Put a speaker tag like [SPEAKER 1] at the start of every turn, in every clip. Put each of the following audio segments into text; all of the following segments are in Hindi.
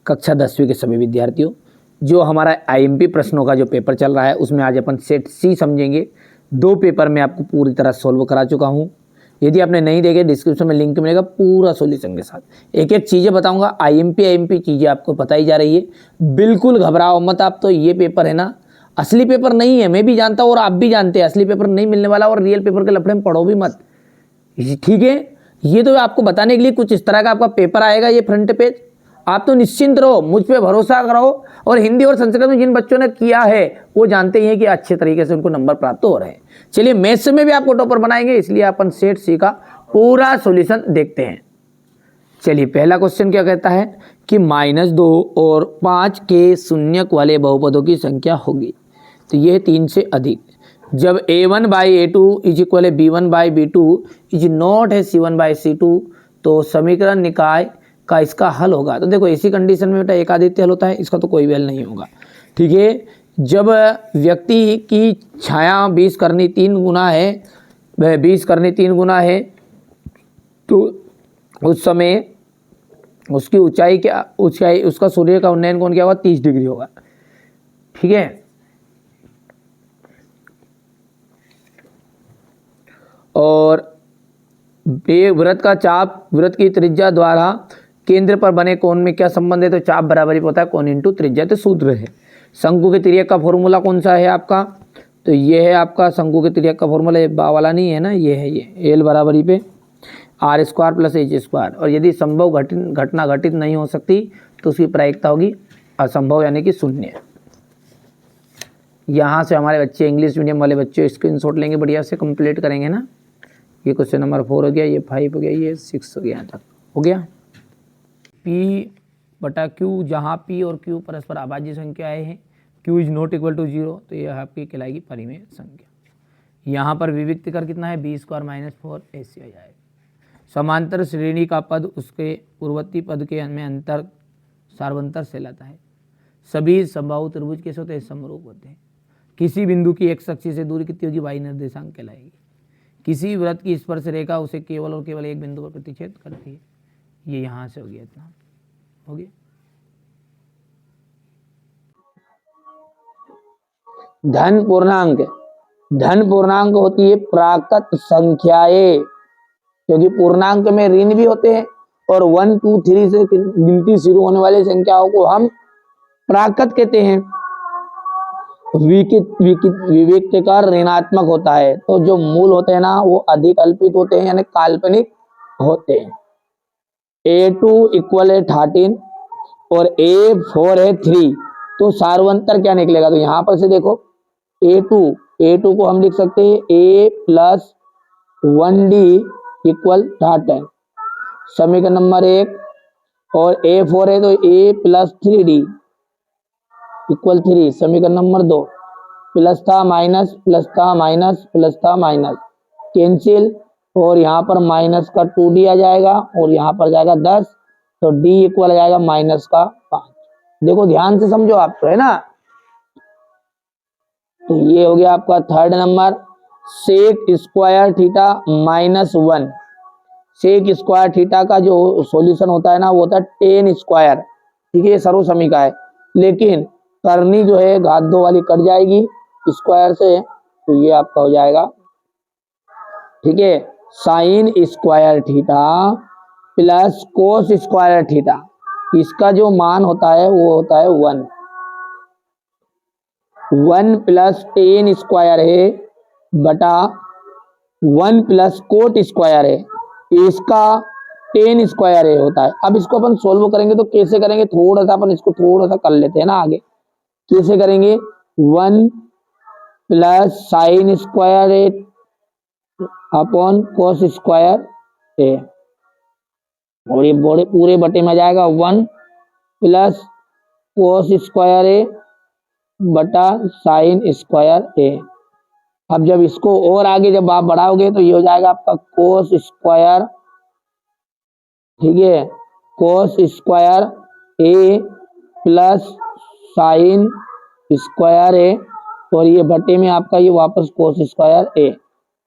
[SPEAKER 1] कक्षा 10वीं के सभी विद्यार्थियों, जो हमारा आईएमपी प्रश्नों का जो पेपर चल रहा है उसमें आज अपन सेट सी समझेंगे। 2 पेपर मैं आपको पूरी तरह सॉल्व करा चुका हूँ। यदि आपने नहीं देखे डिस्क्रिप्शन में लिंक मिलेगा पूरा सॉल्यूशन के साथ। एक एक चीज़ें बताऊंगा। आईएमपी चीज़ें आपको बताई जा रही है, बिल्कुल घबराओ मत आप। तो ये पेपर है ना, असली पेपर नहीं है, मैं भी जानता हूँ और आप भी जानते हैं असली पेपर नहीं मिलने वाला, और रियल पेपर के लफड़े में पढ़ो भी मत, ठीक है। ये तो आपको बताने के लिए कुछ इस तरह का आपका पेपर आएगा, ये फ्रंट पेज। आप तो निश्चिंत रहो, मुझ पे भरोसा करो। और हिंदी और संस्कृत में जिन बच्चों ने किया है वो जानते ही हैं कि अच्छे तरीके से उनको नंबर प्राप्त हो रहे हैं। चलिए, मैथ्स में भी आपको टॉपर बनाएंगे, इसलिए अपन सेट सी का पूरा सॉल्यूशन देखते हैं। चलिए, पहला क्वेश्चन क्या कहता है कि -2 और 5 के शून्यक वाले बहुपदों की संख्या होगी। तो यह 3 से अधिक जब a1/a2 इज इक्वल है b1/b2 इज नॉट है c1/c2, तो समीकरण निकाय का इसका हल होगा। तो देखो, ऐसी कंडीशन में बेटा एक आदित्य हल होता है, इसका तो कोई भी हल नहीं होगा, ठीक है। जब व्यक्ति की छाया 20 करनी 3 गुना है, 20 करनी 3 गुना है, तो उस समय उसकी ऊंचाई क्या, ऊंचाई उसका सूर्य का उन्नयन कोण क्या होगा, 30 डिग्री होगा, ठीक है। और वृत्त का चाप वृत्त की त्रिज्या द्वारा केंद्र पर बने कोण में क्या संबंध है, तो चाप बराबरी होता है कोण इंटू त्रिज्या, तो सूत्र है। शंकु के तिर्यक का फॉर्मूला कौन सा है आपका, तो ये है आपका शंकु के तिर्यक का फॉर्मूला, ये बा वाला नहीं है ना, ये है, ये एल बराबरी पे r² + h²। और यदि संभव घटना घटित नहीं हो सकती तो उसकी प्रायिकता होगी असंभव, यानी कि 0। यहाँ से हमारे बच्चे इंग्लिश मीडियम वाले बच्चे स्क्रीनशॉट लेंगे, बढ़िया से कंप्लीट करेंगे ना। ये क्वेश्चन नंबर 4 हो गया, ये 5 हो गया, ये 6 हो गया, यहाँ तक हो गया। P/Q, जहाँ P और Q परस्पर अभाज्य संख्याएं हैं, Q is not equal to 0, तो यह आपकी कहलाएगी परिमेय संख्या। यहाँ पर विविक्त कर कितना है, b² - 4 ऐसे आ जाएगा। समांतर श्रेणी का पद उसके पूर्ववर्ती पद के में अंतर सार्वंतर से लाता है। सभी समबाहु त्रिभुज कैसे होते हैं, समरूप होते हैं। किसी बिंदु की x अक्ष से दूरी कितनी होगी, y निर्देशांक कहलाएगी। किसी वृत्त की स्पर्श रेखा उसे केवल और केवल एक बिंदु पर प्रतिच्छेद करती है। ये यहाँ से हो गया, इतना हो गया। धन पूर्णांक होती है प्राकृत संख्याएं, क्योंकि पूर्णांक में ऋण भी होते हैं, और 1 2 3 से गिनती शुरू होने वाली संख्याओं को हम प्राकृत कहते हैं। विविक्त का ऋणात्मक होता है, तो जो मूल होते हैं ना वो अधिक अल्पित होते हैं, यानी काल्पनिक होते हैं। a2 इक्वल है 13 और a4 है 3, तो सार्वंतर क्या निकलेगा, तो यहाँ पर से देखो a2 को हम लिख सकते हैं a + 1d इक्वल 13, समीकरण नंबर 1। और a4 है तो a + 3d इक्वल 3, समीकरण नंबर 2। प्लस था माइनस, प्लस था माइनस, प्लस था माइनस, कैंसिल, और यहाँ पर माइनस का 2d आ जाएगा और यहाँ पर जाएगा 10, तो d इक्वल आ जाएगा -5। देखो ध्यान से समझो आप, तो है ना। तो ये हो गया आपका थर्ड नंबर। sec² θ -1, sec² θ का जो सॉल्यूशन होता है ना वो होता है tan², ठीक है, ये सर्वसमी का है। लेकिन करनी जो है घात 2 वाली कट जाएगी स्क्वायर से, तो ये आपका हो जाएगा, ठीक है, sin² θ प्लस cos² θ। इसका जो मान होता है वो होता है 1 + tan² है बटा 1 + cot² है, इसका tan² है होता है। अब इसको अपन सोल्व करेंगे तो कैसे करेंगे, थोड़ा सा अपन इसको थोड़ा सा कर लेते हैं ना आगे। कैसे करेंगे, 1 + sin² अपॉन cos² है, और ये पूरे बटे में जाएगा 1 + cos² बटा sin² है। अब जब इसको और आगे जब आप बढ़ाओगे तो ये हो जाएगा आपका cos², ठीक है, cos² a प्लस sin² है, और ये बटे में आपका ये वापस cos² a,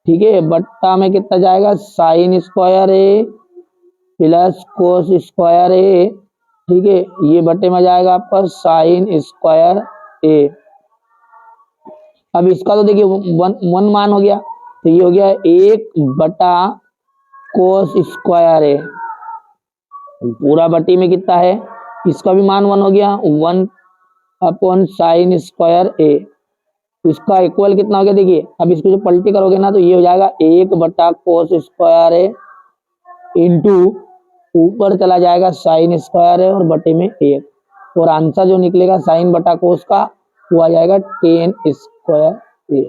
[SPEAKER 1] ठीक है। बट्टा में कितना जाएगा, sin² a plus cos² a, ठीक है, ये बटे में जाएगा आपका साइन स्क्वायर ए। अब इसका तो देखिए वन मान हो गया, तो ये हो गया 1 बटा कोस स्क्वायर ए। पूरा बटी में कितना है, इसका भी मान 1 हो गया, 1 अपॉन साइन स्क्वायर ए। इसका इक्वल कितना हो गया, देखिए अब इसको जो पलटी करोगे ना तो ये हो जाएगा 1 बटा कोस स्क्वायर ए इंटू ऊपर चला जाएगा साइन स्क्वायर है और बटे में 1, और आंसर जो निकलेगा साइन बटा कोस का वो आ जाएगा टेन स्क्वायर ए।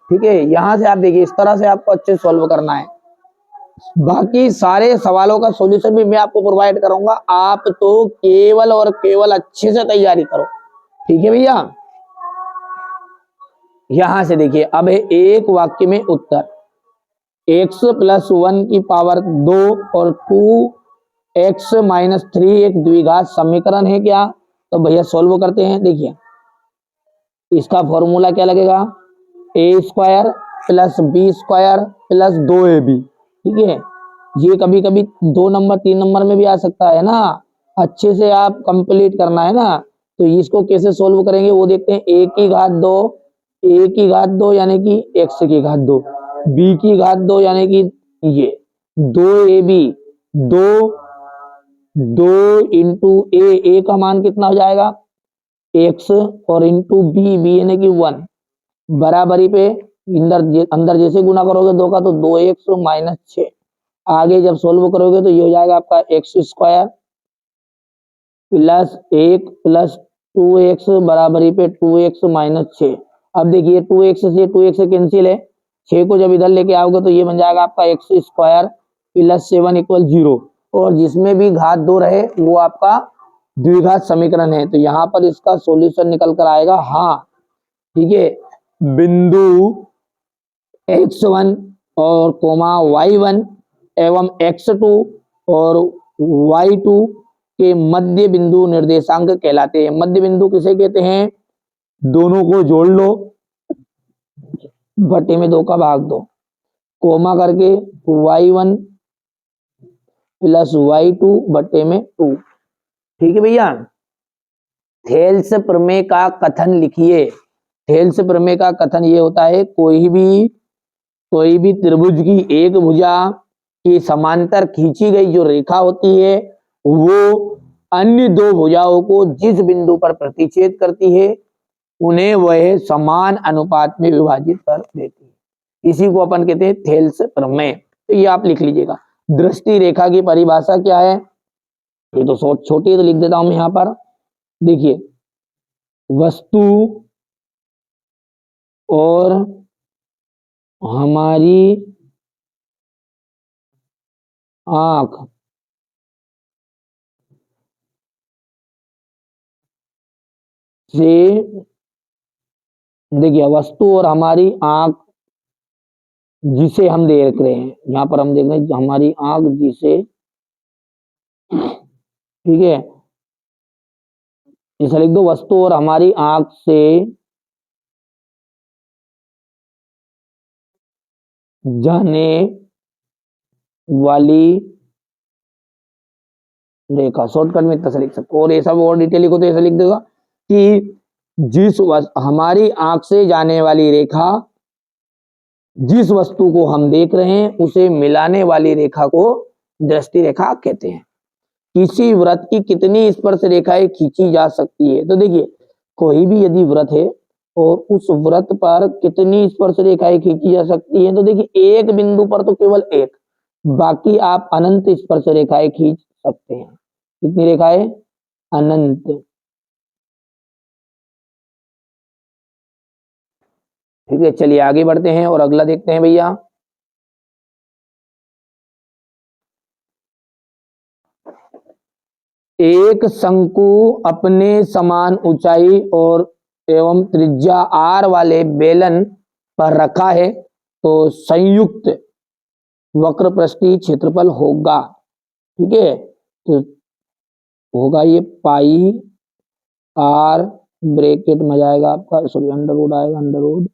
[SPEAKER 1] ठीक है, यहां से आप देखिए इस तरह से आपको अच्छे सॉल्व करना है। बाकी सारे सवालों का सॉल्यूशन भी मैं आपको प्रोवाइड करूंगा, आप तो केवल और केवल अच्छे से तैयारी करो। ठीक है भैया, यहां से देखिए अब है एक वाक्य में उत्तर, x + 1 की पावर 2 और 2x - 3 एक द्विघात समीकरण है क्या, तो भैया सॉल्व करते हैं। देखिए इसका फॉर्मूला क्या लगेगा, a² + b² + 2ab। ठीक है, ये कभी कभी 2 नंबर 3 नंबर में भी आ सकता है ना, अच्छे से आप कंप्लीट करना है ना। तो इसको कैसे सोल्व करेंगे वो देखते हैं। a की घात 2 यानी कि x की घात 2, b की घात 2 यानी कि ये 2ab, 2 इंटू ए का मान कितना हो जाएगा x, और इंटू बी यानी कि 1, बराबरी पे अंदर जैसे गुना करोगे 2 का तो 2x - 6। आगे जब सोल्व करोगे तो ये हो जाएगा आपका x² + 1 + 2x बराबरी पे 2x - 6। अब देखिए 2x से कैंसिल है, 6 को जब इधर लेके आओगे तो ये बन जाएगा आपका x² + 7 = 0, और जिसमें भी घात 2 रहे वो आपका द्विघात समीकरण है, तो यहाँ पर इसका सॉल्यूशन निकल कर आएगा हाँ। ठीक है, बिंदु x1 और कोमा y1 एवं x2 और y2 के मध्य बिंदु निर्देशांक कहलाते हैं। मध्य बिंदु किसे कहते हैं, दोनों को जोड़ लो, बटे में 2 का भाग दो, कोमा करके y1 + y2 बटे में 2। ठीक है भैया, थेल्स प्रमेय का कथन लिखिए। थेल्स प्रमेय का कथन ये होता है, कोई भी त्रिभुज की एक भुजा की समांतर खींची गई जो रेखा होती है वो अन्य 2 भुजाओं को जिस बिंदु पर प्रतिच्छेद करती है उन्हें वह समान अनुपात में विभाजित कर देती है। इसी को अपन कहते हैं थेल्स प्रमेय। तो ये आप लिख लीजिएगा। दृष्टि रेखा की परिभाषा क्या है, ये तो छोटी है तो लिख देता हूं मैं यहाँ पर। देखिए वस्तु और हमारी आंख से, देखिए वस्तु और हमारी आंख जिसे हम देख रहे हैं, यहाँ पर हम देख रहे हैं हमारी आंख जिसे, ठीक है इसे लिख दो, वस्तु और हमारी आंख से जाने वाली रेखा, शॉर्टकट में इतना लिख सकते हो, और ये सब और डिटेल लिखो तो ऐसा लिख देगा कि हमारी आंख से जाने वाली रेखा जिस वस्तु को हम देख रहे हैं उसे मिलाने वाली रेखा को दृष्टि रेखा कहते हैं। किसी व्रत की कितनी स्पर्श रेखाएं खींची जा सकती है, तो देखिए कोई भी यदि व्रत है और उस व्रत पर कितनी स्पर्श रेखाएं खींची जा सकती है, तो देखिए एक बिंदु पर तो केवल एक, बाकी आप अनंत स्पर्श रेखाएं खींच सकते हैं। कितनी रेखाएं, अनंत। ठीक है, चलिए आगे बढ़ते हैं और अगला देखते हैं भैया। एक शंकु अपने समान ऊंचाई और एवं त्रिज्या r वाले बेलन पर रखा है तो संयुक्त वक्र पृष्ठीय क्षेत्रफल होगा। ठीक है, तो होगा ये पाई r ब्रैकेट में जाएगा आपका, सॉरी अंडर रूट आएगा, अंडर रूट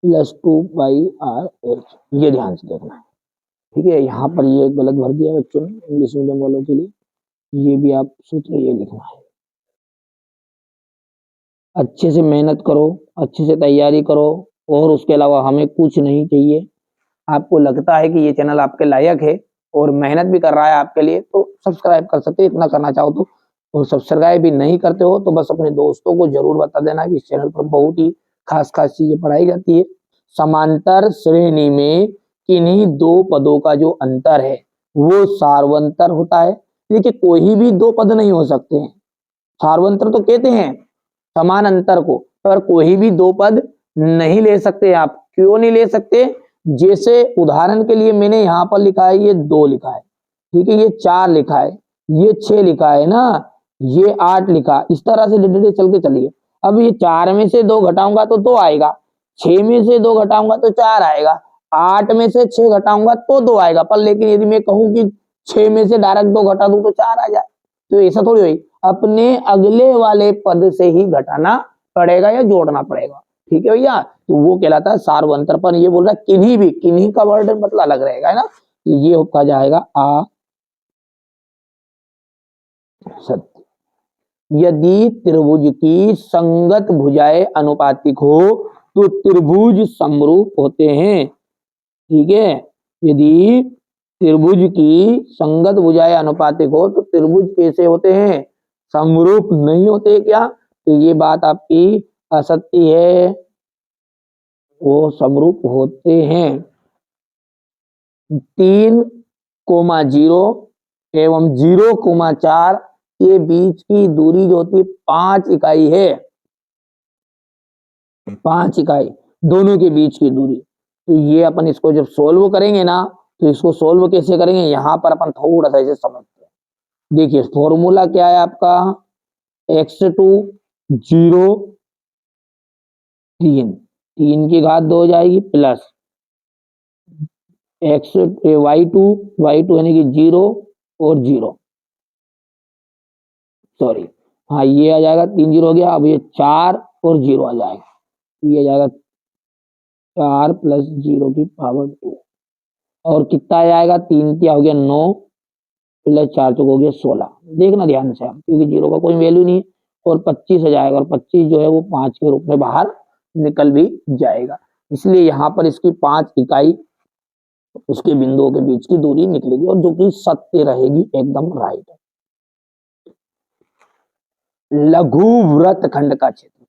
[SPEAKER 1] +2 पाई r h, ये ध्यान से देखना है। ठीक है, यहाँ पर ये गलत भर दिया बच्चों ने इंग्लिश मीडियम वालों के लिए, ये भी आप सूत्र ये लिखना है। अच्छे से मेहनत करो, अच्छे से तैयारी करो, और उसके अलावा हमें कुछ नहीं चाहिए। आपको लगता है कि ये चैनल आपके लायक है और मेहनत भी कर रहा है आपके लिए, तो सब्सक्राइब कर सकते हैं, इतना करना चाहो तो। और सब्सक्राइब भी नहीं करते हो तो बस अपने दोस्तों को जरूर बता देना कि इस चैनल पर बहुत ही खास खास चीजें पढ़ाई जाती है। समांतर श्रेणी में किन्हीं दो पदों का जो अंतर है वो सार्वंतर होता है। देखिए, कोई भी दो पद नहीं हो सकते हैं, सार्वंतर तो कहते हैं समान अंतर को, पर कोई भी दो पद नहीं ले सकते आप। क्यों नहीं ले सकते? जैसे उदाहरण के लिए मैंने यहाँ पर लिखा है, ये 2 लिखा है, ठीक है, ये 4 लिखा है, ये 6 लिखा है ना, ये 8 लिखा, इस तरह से धीरे धीरे चल के चलिए। अब ये 4 में से 2 घटाऊंगा तो 2 आएगा, 6 में से 2 घटाऊंगा तो 4 आएगा, 8 में से 6 घटाऊंगा तो 2 आएगा। पर लेकिन यदि मैं कहूं कि 6 में से डायरेक्ट 2 घटा दूं तो 4 आ जाए, तो ऐसा थोड़ी हुई, अपने अगले वाले पद से ही घटाना पड़ेगा या जोड़ना पड़ेगा। ठीक है भैया, तो वो कहलाता है सार्वंतर। पर ये बोल रहा है किन्हीं भी, किन्हीं का वर्ड मतलब अलग रहेगा, है ना, तो ये कहा जाएगा आ सत्य। यदि त्रिभुज की संगत भुजाएं अनुपातिक हो तो त्रिभुज समरूप होते हैं। ठीक है, यदि त्रिभुज की संगत भुजाएं अनुपातिक हो तो त्रिभुज कैसे होते हैं? समरूप नहीं होते क्या? तो ये बात आपकी असत्य है, वो समरूप होते हैं। 3,0 एवं 0,4 के बीच की दूरी जो होती है 5 इकाई है, 5 इकाई दोनों के बीच की दूरी। तो ये अपन इसको जब सोल्व करेंगे ना, तो इसको सोल्व कैसे करेंगे, यहां पर अपन थोड़ा सा इसे समझते हैं। देखिए, फॉर्मूला क्या है आपका, x2 0 3, 3 की घात 2 हो जाएगी, प्लस y2 यानी कि 0 और 0, सॉरी, हाँ ये आ जाएगा, 3 0 हो गया। अब ये 4 और 0 आ जाएगा, ये आ जाएगा 4 प्लस 0 की पावर 2, और कितना आ जाएगा, 3 क्या हो गया 9, प्लस 4 चौक हो गया 16। देखना ध्यान से आप, क्योंकि 0 का कोई वैल्यू नहीं है। और 25 आ जाएगा, और 25 जो है वो 5 के रूप में बाहर निकल भी जाएगा। इसलिए यहाँ पर इसकी 5 इकाई उसके बिंदुओं के बीच की दूरी निकलेगी, और जो कि सत्य रहेगी, एकदम राइट। लघु वृत्तखंड का क्षेत्र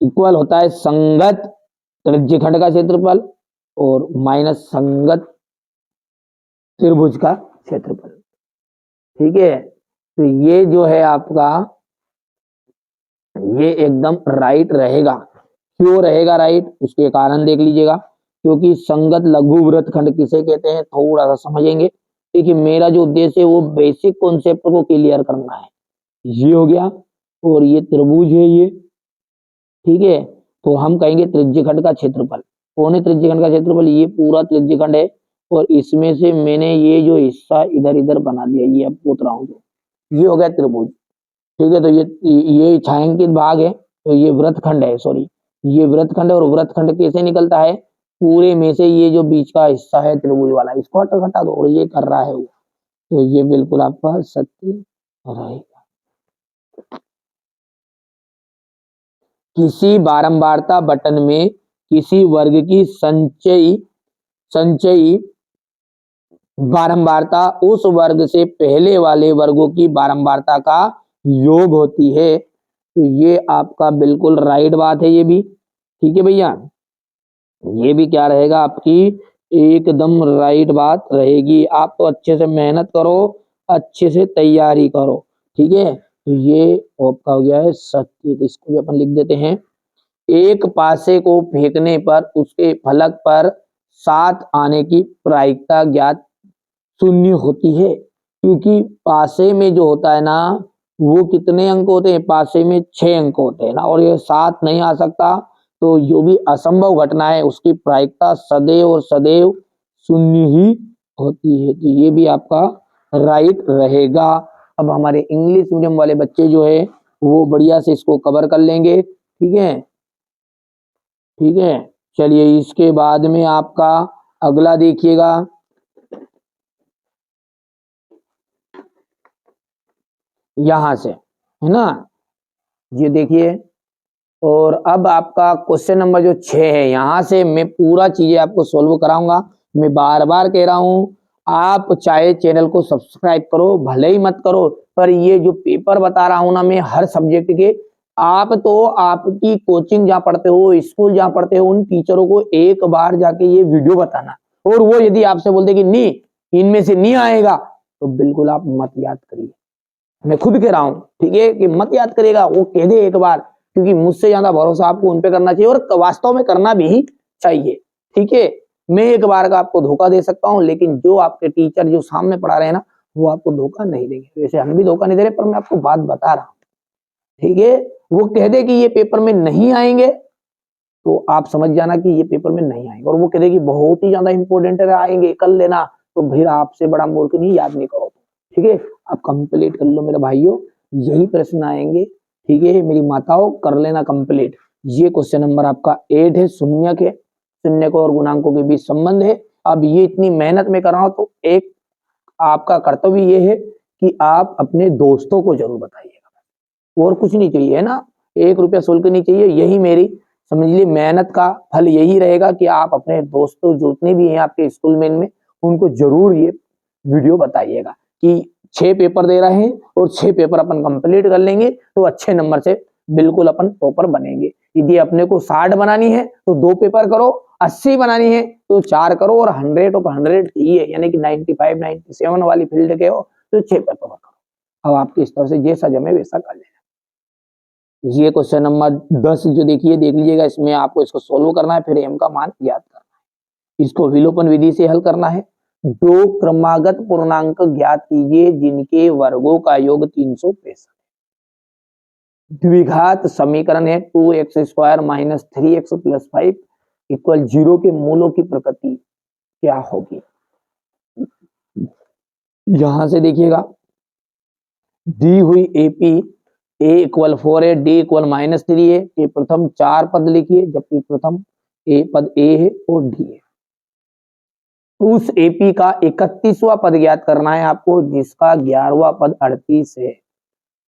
[SPEAKER 1] इक्वल होता है संगत त्रिज्य खंड का क्षेत्रफल और माइनस संगत त्रिभुज का क्षेत्रफल। ठीक है, तो ये जो है आपका, ये एकदम राइट रहेगा। क्यों रहेगा राइट, उसके कारण देख लीजिएगा। क्योंकि संगत लघु वृत्तखंड किसे कहते हैं, थोड़ा सा समझेंगे। देखिए, मेरा जो उद्देश्य है वो बेसिक कॉन्सेप्ट को क्लियर करना है। ये हो गया, और ये त्रिभुज है ये, ठीक है। तो हम कहेंगे त्रिज्यखंड का क्षेत्रफल। कौन है त्रिज्यखंड का क्षेत्रफल, ये पूरा त्रिज्यखंड है, और इसमें से मैंने ये जो हिस्सा इधर इधर बना दिया, ये अब पोत रहा हूँ, ये हो गया त्रिभुज। ठीक है, तो ये छायांकित भाग है, तो ये वृत्तखंड है, सॉरी, ये वृत्तखंड है। और वृत्तखंड कैसे निकलता है, पूरे में से ये जो बीच का हिस्सा है त्रिभुज वाला, इसको हटा दो, और ये कर रहा है वो, तो ये बिल्कुल आपका सत्य रहेगा। किसी बारंबारता बटन में किसी वर्ग की संचयी बारंबारता उस वर्ग से पहले वाले वर्गों की बारंबारता का योग होती है। तो ये आपका बिल्कुल राइट बात है, ये भी ठीक है भैया, ये भी क्या रहेगा आपकी एकदम राइट बात रहेगी। आप तो अच्छे से मेहनत करो, अच्छे से तैयारी करो, ठीक है। तो ये आपका हो गया है सत्य, तो इसको भी अपन लिख देते हैं। एक पासे को फेंकने पर उसके फलक पर 7 आने की प्रायिकता ज्ञात 0 होती है। क्योंकि पासे में जो होता है ना, वो कितने अंक होते हैं, पासे में 6 अंक होते हैं ना, और ये 7 नहीं आ सकता। तो जो भी असंभव घटना है उसकी प्रायिकता सदैव और सदैव 0 ही होती है। तो ये भी आपका राइट रहेगा। अब हमारे इंग्लिश मीडियम वाले बच्चे जो है वो बढ़िया से इसको कवर कर लेंगे, ठीक है, ठीक है। चलिए, इसके बाद में आपका अगला देखिएगा, यहां से, है ना, ये देखिए। और अब आपका क्वेश्चन नंबर जो 6 है, यहां से मैं पूरा चीजें आपको सोल्व कराऊंगा। मैं बार बार कह रहा हूं, आप चाहे चैनल को सब्सक्राइब करो भले ही मत करो, पर ये जो पेपर बता रहा हूं ना मैं हर सब्जेक्ट के, आप तो आपकी कोचिंग जहां पढ़ते हो, स्कूल जहां पढ़ते हो, उन टीचरों को एक बार जाके ये वीडियो बताना। और वो यदि आपसे बोलते कि नहीं इनमें से नहीं आएगा, तो बिल्कुल आप मत याद करिए। मैं खुद कह रहा हूं, ठीक है, कि मत याद करेगा, वो कह दे एक बार, क्योंकि मुझसे ज्यादा भरोसा आपको उन पे करना चाहिए, और वास्तव में करना भी चाहिए। ठीक है, मैं एक बार का आपको धोखा दे सकता हूं, लेकिन जो आपके टीचर जो सामने पढ़ा रहे हैं ना, वो आपको धोखा नहीं देंगे। वैसे हम भी धोखा नहीं दे रहे, पर मैं आपको बात बता रहा हूं। ठीक है, वो कह दे कि ये पेपर में नहीं आएंगे, तो आप समझ जाना कि ये पेपर में नहीं आएंगे। और वो कह दे कि बहुत ही ज्यादा इंपॉर्टेंट है, आएंगे कर लेना, तो फिर आपसे बड़ा मूर्ख नहीं, याद नहीं करो। ठीक है, आप कंप्लीट कर लो मेरे भाइयों, यही प्रश्न आएंगे। ठीक है मेरी माताओं, कर लेना कंप्लीट। ये क्वेश्चन नंबर आपका 8 है, शून्य के, शून्य को और गुणांकों के बीच संबंध है। अब ये इतनी मेहनत में कर रहा हूं, तो एक आपका कर्तव्य ये है कि आप अपने दोस्तों को जरूर बताइएगा, और कुछ नहीं चाहिए, है ना, 1 रुपया शुल्क नहीं चाहिए। यही मेरी समझ लीजिए मेहनत का फल यही रहेगा कि आप अपने दोस्तों जितने भी हैं आपके स्कूल में इनमें, उनको जरूर ये वीडियो बताइएगा कि 6 पेपर दे रहे हैं और 6 पेपर अपन कंप्लीट कर लेंगे, तो अच्छे नंबर से बिल्कुल अपन टॉपर बनेंगे। यदि अपने को 60 बनानी है तो 2 पेपर करो, 80 बनानी है तो 4 करो, और 100 ऑफ 100 चाहिए, यानी कि 95 97 वाली फील्ड के हो तो 6 पेपर करो। अब आपके स्तर से जैसा जमे वैसा कर लेना। ये क्वेश्चन नंबर 10 जो देखिए, देख लीजिएगा, इसमें आपको इसको सोल्व करना है, फिर एम का मान याद करना है। इसको विलोपन विधि से हल करना है। 2 क्रमागत पूर्णांक ज्ञात कीजिए जिनके वर्गों का योग 365। द्विघात समीकरण है 2x² minus 3x plus 5 equal 0 के मूलों की प्रकृति क्या होगी। यहां से देखिएगा, दी हुई एपी ए इक्वल 4 है, डी इक्वल -3 है, ये प्रथम 4 पद लिखिए, जबकि प्रथम ए पद ए है और डी है। उस एपी का 31वां पद ज्ञात करना है आपको, जिसका 11वां पद 38 है।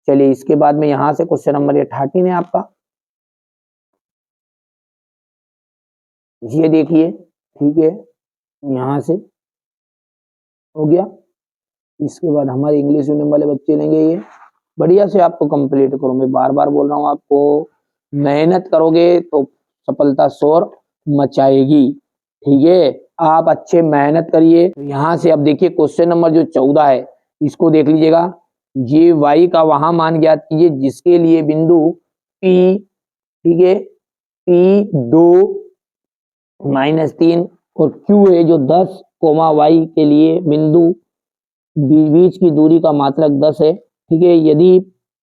[SPEAKER 1] चलिए इसके बाद में यहां से क्वेश्चन नंबर 18 है आपका, ये देखिए। ठीक है, यहां से हो गया। इसके बाद हमारे इंग्लिश मीडियम वाले बच्चे लेंगे, ये बढ़िया से आपको कंप्लीट करो। मैं बार बार बोल रहा हूँ, आपको मेहनत करोगे तो सफलता शोर मचाएगी। ठीक है, आप अच्छे मेहनत करिए। यहाँ से अब देखिए क्वेश्चन नंबर जो 14 है, इसको देख लीजिएगा। ये y का वहां मान ज्ञात कीजिए जिसके लिए बिंदु P, ठीक है, P2 -3 और Q है जो 10, y के लिए बिंदु बीच की दूरी का मात्रक 10 है। ठीक है, यदि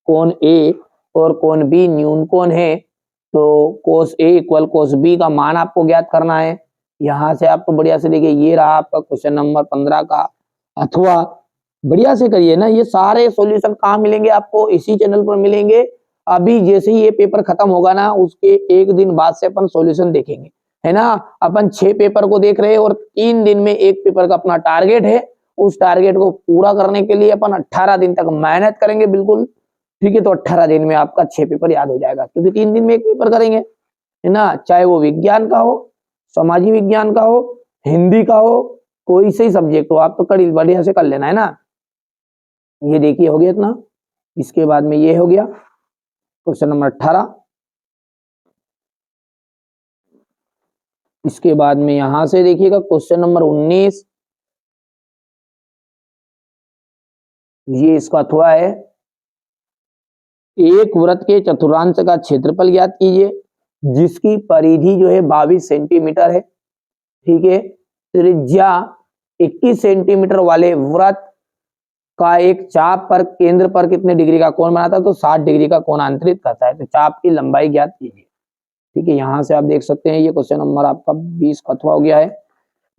[SPEAKER 1] कोण A और कोण B न्यून कोण है, तो cos A equal cos B का मान आपको ज्ञात करना है। यहां से आपको बढ़िया से देखिए, ये रहा आपका क्वेश्चन नंबर 15 का। अथवा बढ़िया से करिए ना, ये सारे सॉल्यूशन कहाँ मिलेंगे आपको, इसी चैनल पर मिलेंगे। अभी जैसे ही ये पेपर खत्म होगा ना, उसके 1 दिन बाद से अपन सॉल्यूशन देखेंगे, है ना। अपन 6 पेपर को देख रहे हैं और 3 दिन में 1 पेपर का अपना टारगेट है। उस टारगेट को पूरा करने के लिए अपन 18 दिन तक मेहनत करेंगे, बिल्कुल। ठीक है, तो 18 दिन में आपका 6 पेपर याद हो जाएगा, क्योंकि 3 दिन में 1 पेपर करेंगे, है ना। चाहे वो विज्ञान का हो, समाजी विज्ञान का हो, हिंदी का हो, कोई से सब्जेक्ट हो, आप तो कड़ी बढ़िया से कर लेना, है ना। ये देखिए हो गया इतना। इसके बाद में ये हो गया क्वेश्चन नंबर 18। इसके बाद में यहां से देखिएगा क्वेश्चन नंबर 19, ये इसका अथवा है। एक वृत्त के चतुर्थांश का क्षेत्रफल ज्ञात कीजिए जिसकी परिधि जो है 22 सेंटीमीटर है। ठीक है, त्रिज्या 21 सेंटीमीटर वाले वृत्त का एक चाप पर केंद्र पर कितने डिग्री का कोण बनाता है, तो 60 डिग्री का कोण अंतरित करता है। तो चाप की लंबाई ज्ञात कीजिए। ठीक है, यहां से आप देख सकते हैं ये क्वेश्चन नंबर आपका 20 का अथवा हो गया है।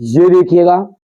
[SPEAKER 1] ये देखिएगा,